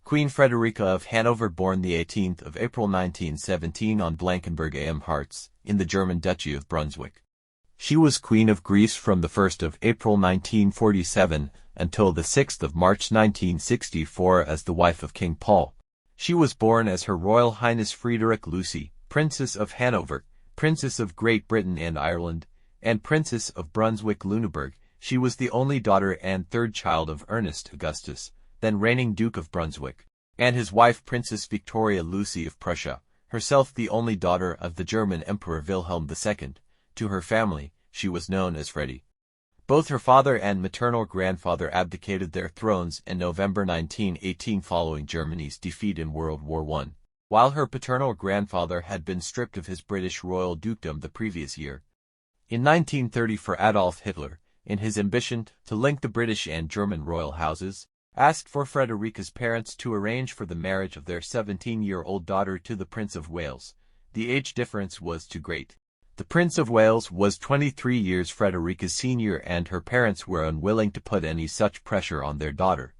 Queen Frederica of Hanover, born the 18th of April 1917 on Blankenberg am Harz, in the German Duchy of Brunswick. She was Queen of Greece from the 1st of April 1947 until the 6th of March 1964 as the wife of King Paul. She was born as Her Royal Highness Frederica Lucy, Princess of Hanover, Princess of Great Britain and Ireland, and Princess of Brunswick-Lüneburg. She was the only daughter and third child of Ernest Augustus, then reigning Duke of Brunswick, and his wife Princess Victoria Lucy of Prussia, herself the only daughter of the German Emperor Wilhelm II. To her family, she was known as Freddie. Both her father and maternal grandfather abdicated their thrones in November 1918 following Germany's defeat in World War I, while her paternal grandfather had been stripped of his British royal dukedom the previous year. In 1930, Adolf Hitler, in his ambition to link the British and German royal houses, asked for Frederica's parents to arrange for the marriage of their 17-year-old daughter to the Prince of Wales. The age difference was too great. The Prince of Wales was 23 years Frederica's senior, and her parents were unwilling to put any such pressure on their daughter.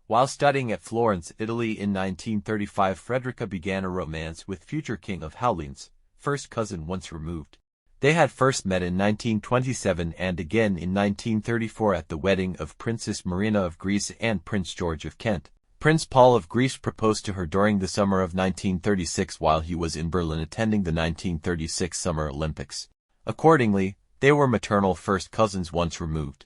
While studying at Florence, Italy in 1935, Frederica began a romance with future King of Howland's first cousin once removed. They had first met in 1927 and again in 1934 at the wedding of Princess Marina of Greece and Prince George of Kent. Prince Paul of Greece proposed to her during the summer of 1936 while he was in Berlin attending the 1936 Summer Olympics. Accordingly, they were maternal first cousins once removed.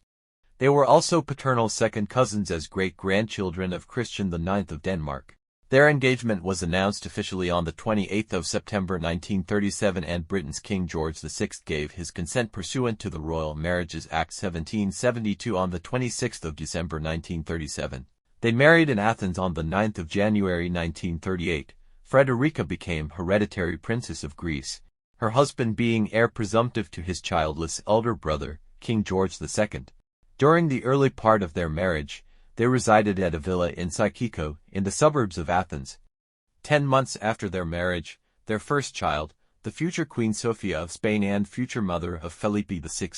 They were also paternal second cousins as great-grandchildren of Christian IX of Denmark. Their engagement was announced officially on the 28th of September 1937, and Britain's King George VI gave his consent pursuant to the Royal Marriages Act 1772 on the 26th of December 1937. They married in Athens on the 9th of January 1938. Frederica became hereditary Princess of Greece, her husband being heir presumptive to his childless elder brother, King George II. During the early part of their marriage, they resided at a villa in Psychiko, in the suburbs of Athens. 10 months after their marriage, their first child, the future Queen Sophia of Spain and future mother of Felipe VI,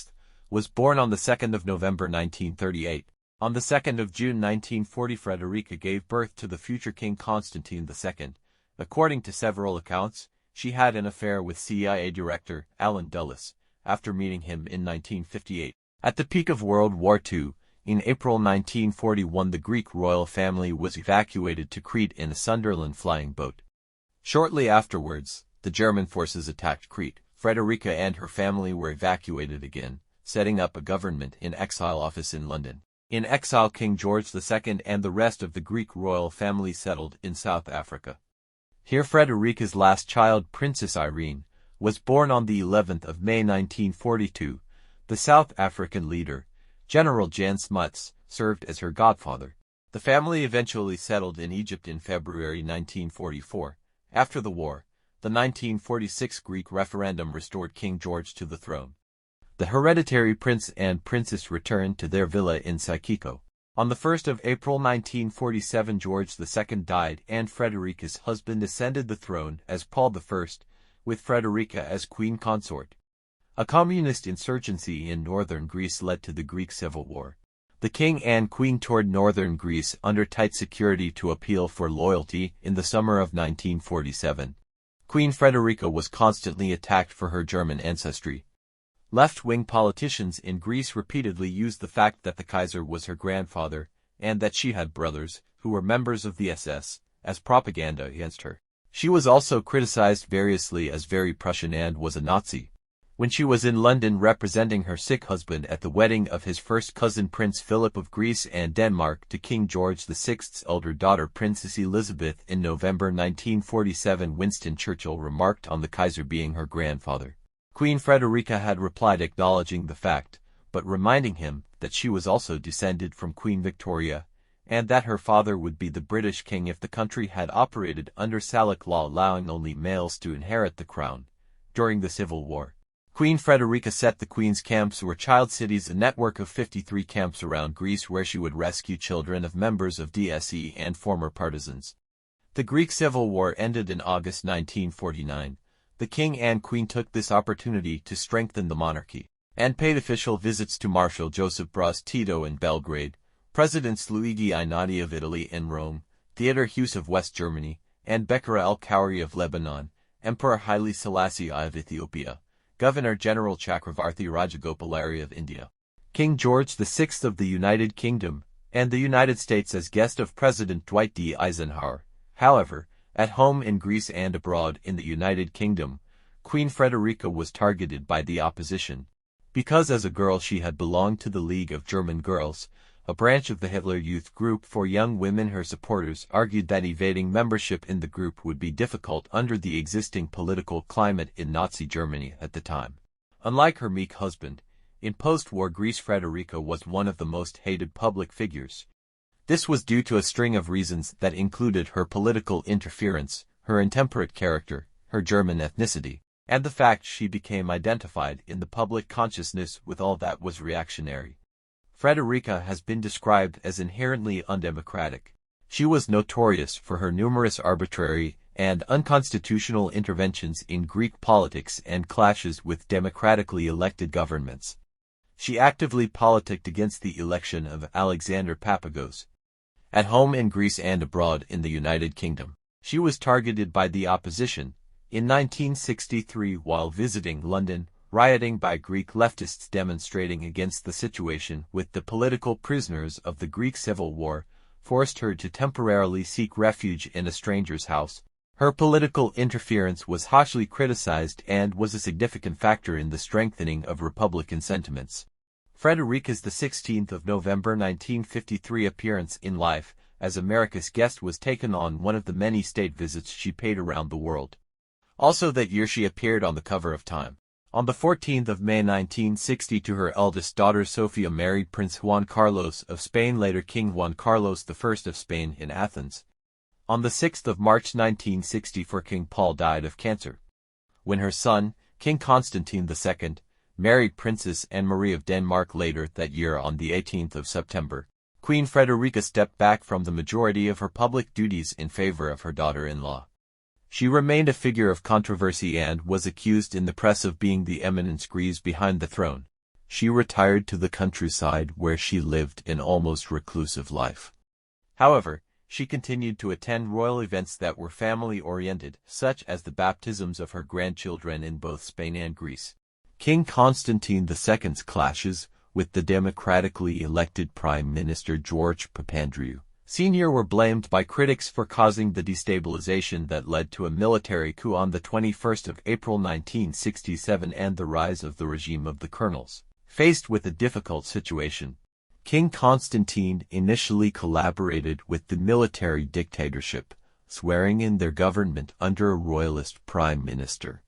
was born on the 2nd of November 1938. On the 2nd of June 1940, Frederica gave birth to the future King Constantine II. According to several accounts, she had an affair with CIA director Allen Dulles, after meeting him in 1958. At the peak of World War II, in April 1941, the Greek royal family was evacuated to Crete in a Sunderland flying boat. Shortly afterwards, the German forces attacked Crete. Frederica and her family were evacuated again, setting up a government in exile office in London. In exile, King George II and the rest of the Greek royal family settled in South Africa. Here Frederica's last child, Princess Irene, was born on the 11th of May 1942. The South African leader, General Jan Smuts, served as her godfather. The family eventually settled in Egypt in February 1944. After the war, the 1946 Greek referendum restored King George to the throne. The hereditary prince and princess returned to their villa in Psychiko. On the 1st of April 1947, George II died, and Frederica's husband ascended the throne as Paul I, with Frederica as queen consort. A communist insurgency in northern Greece led to the Greek Civil War. The king and queen toured northern Greece under tight security to appeal for loyalty in the summer of 1947. Queen Frederica was constantly attacked for her German ancestry. Left-wing politicians in Greece repeatedly used the fact that the Kaiser was her grandfather, and that she had brothers, who were members of the SS, as propaganda against her. She was also criticized variously as very Prussian and was a Nazi. When she was in London representing her sick husband at the wedding of his first cousin Prince Philip of Greece and Denmark to King George VI's elder daughter Princess Elizabeth in November 1947, Winston Churchill remarked on the Kaiser being her grandfather. Queen Frederica had replied acknowledging the fact, but reminding him that she was also descended from Queen Victoria, and that her father would be the British king if the country had operated under Salic law allowing only males to inherit the crown. During the Civil War, Queen Frederica set the Queen's Camps or Child Cities, a network of 53 camps around Greece where she would rescue children of members of DSE and former partisans. The Greek Civil War ended in August 1949. The king and queen took this opportunity to strengthen the monarchy, and paid official visits to Marshal Joseph Broz Tito in Belgrade, Presidents Luigi Einaudi of Italy in Rome, Theodor Hughes of West Germany, and Bekir el-Kauri of Lebanon, Emperor Haile Selassie I of Ethiopia, Governor-General Chakravarti Rajagopalari of India, King George VI of the United Kingdom, and the United States as guest of President Dwight D. Eisenhower. However, at home in Greece and abroad in the United Kingdom, Queen Frederica was targeted by the opposition, because as a girl she had belonged to the League of German Girls, a branch of the Hitler Youth Group for young women. Her supporters argued that evading membership in the group would be difficult under the existing political climate in Nazi Germany at the time. Unlike her meek husband, in post-war Greece, Frederica was one of the most hated public figures. This was due to a string of reasons that included her political interference, her intemperate character, her German ethnicity, and the fact she became identified in the public consciousness with all that was reactionary. Frederica has been described as inherently undemocratic. She was notorious for her numerous arbitrary and unconstitutional interventions in Greek politics and clashes with democratically elected governments. She actively politicked against the election of Alexander Papagos. At home in Greece and abroad in the United Kingdom, she was targeted by the opposition. In 1963, while visiting London, rioting by Greek leftists demonstrating against the situation with the political prisoners of the Greek Civil War forced her to temporarily seek refuge in a stranger's house. Her political interference was harshly criticized and was a significant factor in the strengthening of Republican sentiments. Frederica's 16 November 1953 appearance in life as America's guest was taken on one of the many state visits she paid around the world. Also that year she appeared on the cover of Time. On the 14th of May 1960 to her eldest daughter Sofia married Prince Juan Carlos of Spain, later King Juan Carlos I of Spain in Athens. On the 6th of March 1964 King Paul died of cancer. When her son, King Constantine II, married Princess Anne-Marie of Denmark later that year on the 18th of September, Queen Frederica stepped back from the majority of her public duties in favor of her daughter-in-law. She remained a figure of controversy and was accused in the press of being the eminence grise behind the throne. She retired to the countryside where she lived an almost reclusive life. However, she continued to attend royal events that were family-oriented, such as the baptisms of her grandchildren in both Spain and Greece. King Constantine II's clashes with the democratically elected Prime Minister George Papandreou Sr. were blamed by critics for causing the destabilization that led to a military coup on the 21st of April 1967 and the rise of the regime of the colonels. Faced with a difficult situation, King Constantine initially collaborated with the military dictatorship, swearing in their government under a royalist prime minister.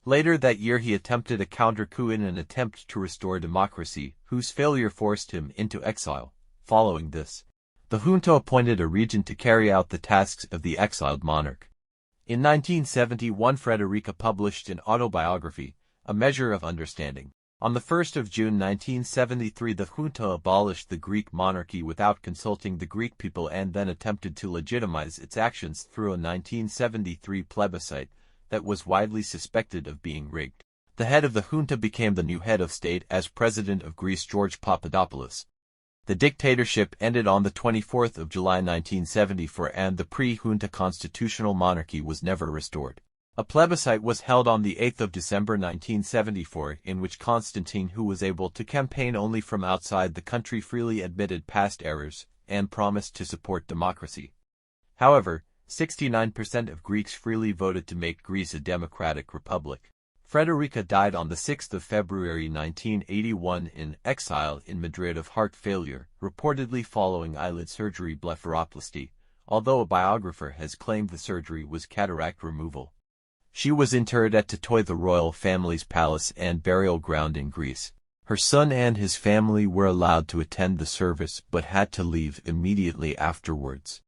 Later that year he attempted a counter-coup in an attempt to restore democracy, whose failure forced him into exile. Following this, the junta appointed a regent to carry out the tasks of the exiled monarch. In 1971 Frederica published an autobiography, A Measure of Understanding. On the 1st of June 1973 the junta abolished the Greek monarchy without consulting the Greek people and then attempted to legitimize its actions through a 1973 plebiscite that was widely suspected of being rigged. The head of the junta became the new head of state as President of Greece George Papadopoulos. The dictatorship ended on the 24th of July 1974 and the pre-junta constitutional monarchy was never restored. A plebiscite was held on the 8th of December 1974 in which Constantine, who was able to campaign only from outside the country, freely admitted past errors and promised to support democracy. However, 69% of Greeks freely voted to make Greece a democratic republic. Frederica died on the 6th of February 1981 in exile in Madrid of heart failure, reportedly following eyelid surgery blepharoplasty, although a biographer has claimed the surgery was cataract removal. She was interred at Titoy, the royal family's palace and burial ground in Greece. Her son and his family were allowed to attend the service but had to leave immediately afterwards.